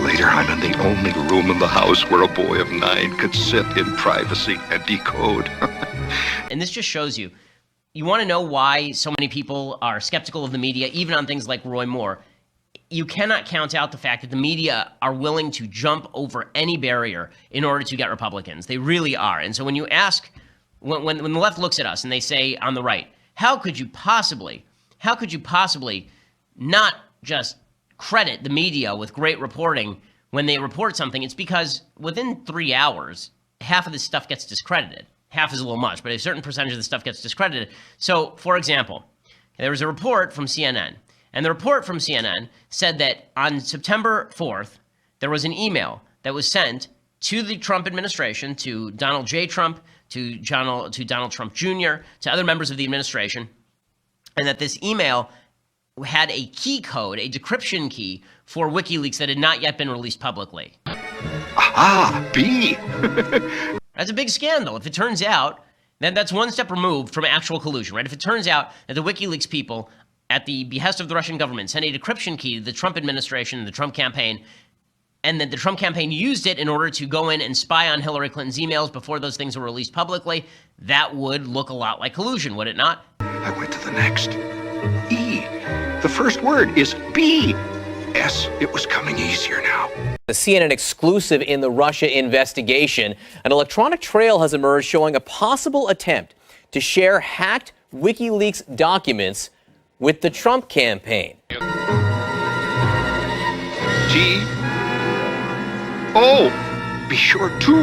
later, I'm in the only room in the house where a boy of 9 could sit in privacy and decode. And this just shows you want to know why so many people are skeptical of the media, even on things like Roy Moore. You cannot count out the fact that the media are willing to jump over any barrier in order to get Republicans. They really are. And so when you ask, when the left looks at us and they say on the right, how could you possibly not just credit the media with great reporting when they report something? It's because within 3 hours, half of this stuff gets discredited. Half is a little much, but a certain percentage of the stuff gets discredited. So, for example, there was a report from CNN, and the report from CNN said that on September 4th, there was an email that was sent to the Trump administration, to Donald J. Trump, to Donald Trump Jr., to other members of the administration, and that this email had a key code, a decryption key for WikiLeaks that had not yet been released publicly. Aha, B. That's a big scandal. If it turns out, then that's one step removed from actual collusion, right? If it turns out that the WikiLeaks people, at the behest of the Russian government, sent a decryption key to the Trump administration and the Trump campaign, and that the Trump campaign used it in order to go in and spy on Hillary Clinton's emails before those things were released publicly, that would look a lot like collusion, would it not? I went to the next. E. The first word is B. S. It was coming easier now. The CNN exclusive in the Russia investigation. An electronic trail has emerged showing a possible attempt to share hacked WikiLeaks documents with the Trump campaign. G. O. Be sure to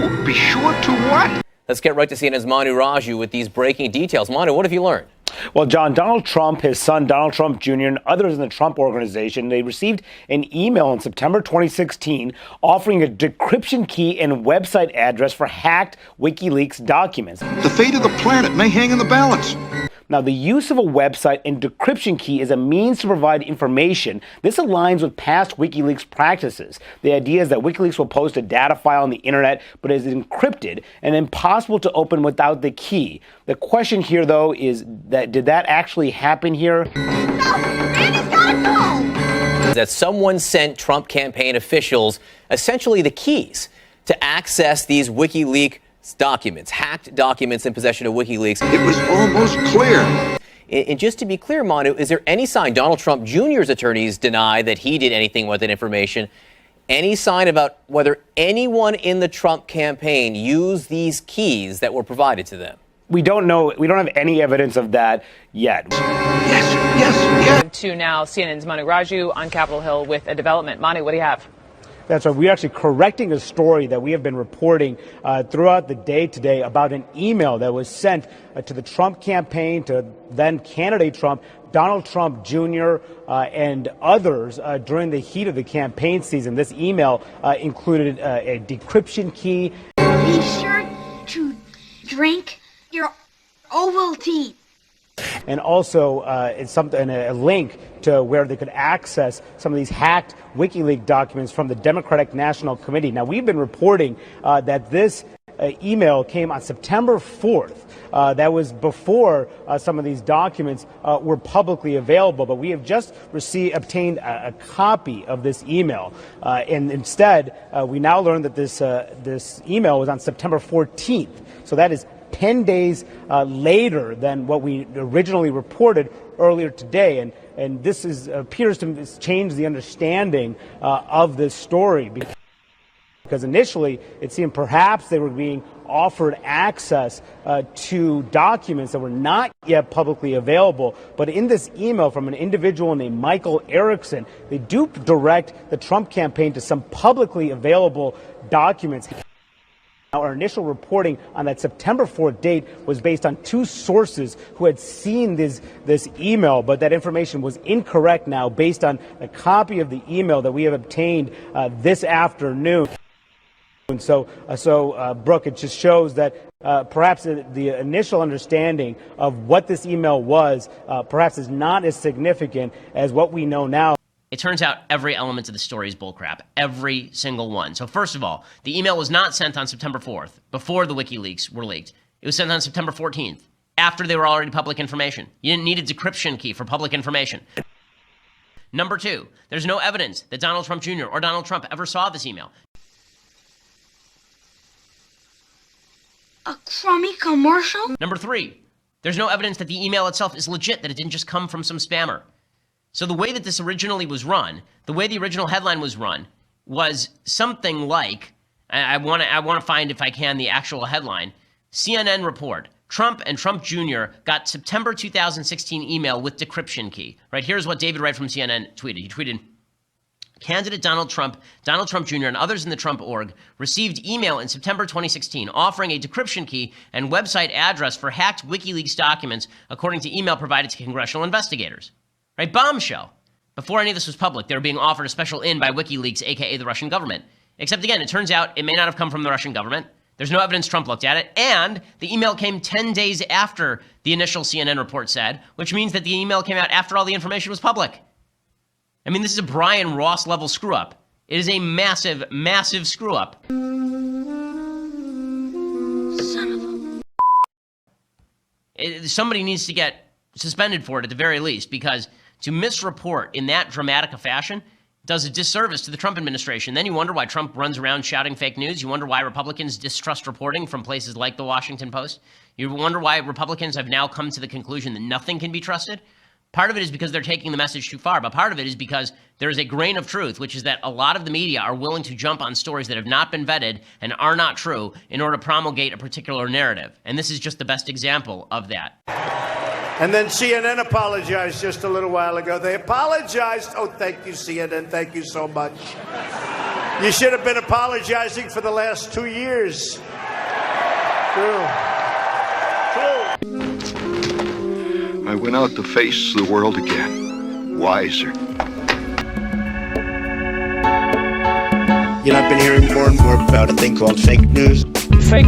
what? Let's get right to CNN's Manu Raju with these breaking details. Manu, what have you learned? Well, John, Donald Trump, his son Donald Trump Jr., and others in the Trump organization, they received an email in September 2016 offering a decryption key and website address for hacked WikiLeaks documents. The fate of the planet may hang in the balance. Now, the use of a website and decryption key is a means to provide information. This aligns with past WikiLeaks practices. The idea is that WikiLeaks will post a data file on the internet, but it is encrypted and impossible to open without the key. The question here, though, is that did that actually happen here? That someone sent Trump campaign officials essentially the keys to access these WikiLeaks documents, hacked documents in possession of WikiLeaks. It was almost clear. And just to be clear, Manu, is there any sign, Donald Trump Jr.'s attorneys deny that he did anything with that information, any sign about whether anyone in the Trump campaign used these keys that were provided to them? We don't know. We don't have any evidence of that yet. Yes. To now, CNN's Manu Raju on Capitol Hill with a development. Manu, what do you have? That's right. We're actually correcting a story that we have been reporting throughout the day today about an email that was sent to the Trump campaign, to then candidate Trump, Donald Trump Jr., and others during the heat of the campaign season. This email included a decryption key. Be sure to drink your Ovaltine. And also a link to where they could access some of these hacked WikiLeaks documents from the Democratic National Committee. Now, we've been reporting that this email came on September 4th. That was before some of these documents were publicly available, but we have just obtained a copy of this email. And instead, we now learned that this email was on September 14th. So that is 10 days later than what we originally reported earlier today. And this appears to change the understanding of this story. Because initially, it seemed perhaps they were being offered access to documents that were not yet publicly available. But in this email from an individual named Michael Erickson, they do direct the Trump campaign to some publicly available documents. Our initial reporting on that September 4th date was based on two sources who had seen this email, but that information was incorrect now based on a copy of the email that we have obtained this afternoon. So, Brooke, it just shows that perhaps the initial understanding of what this email was perhaps is not as significant as what we know now. It turns out every element of the story is bullcrap. Every single one. So first of all, the email was not sent on September 4th, before the WikiLeaks were leaked. It was sent on September 14th, after they were already public information. You didn't need a decryption key for public information. Number 2, there's no evidence that Donald Trump Jr. or Donald Trump ever saw this email. A crummy commercial? Number 3, there's no evidence that the email itself is legit, that it didn't just come from some spammer. So the way that this originally was run, the way the original headline was run, was something like, I want to find, if I can, the actual headline. CNN report, Trump and Trump Jr. got September 2016 email with decryption key. Right, here's what David Wright from CNN tweeted. He tweeted, candidate Donald Trump Jr., and others in the Trump org received email in September 2016 offering a decryption key and website address for hacked WikiLeaks documents, according to email provided to congressional investigators. Right, bombshell. Before any of this was public, they were being offered a special in by WikiLeaks, aka the Russian government. Except again, it turns out it may not have come from the Russian government. There's no evidence Trump looked at it, and the email came 10 days after the initial CNN report said, which means that the email came out after all the information was public. I mean, this is a Brian Ross level screw up. It is a massive, massive screw up. Son of a... Somebody needs to get suspended for it at the very least, because to misreport in that dramatic a fashion does a disservice to the Trump administration. Then you wonder why Trump runs around shouting fake news. You wonder why Republicans distrust reporting from places like the Washington Post. You wonder why Republicans have now come to the conclusion that nothing can be trusted. Part of it is because they're taking the message too far, but part of it is because there is a grain of truth, which is that a lot of the media are willing to jump on stories that have not been vetted and are not true in order to promulgate a particular narrative. And this is just the best example of that. And then CNN apologized just a little while ago. They apologized. Oh, thank you, CNN. Thank you so much. You should have been apologizing for the last 2 years. True. I went out to face the world again, wiser. You know, I've been hearing more and more about a thing called fake news. Fake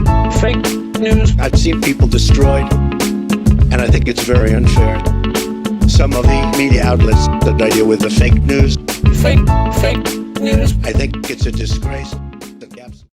news. I've seen people destroyed, and I think it's very unfair. Some of the media outlets that I deal with the fake news. Fake news. I think it's a disgrace.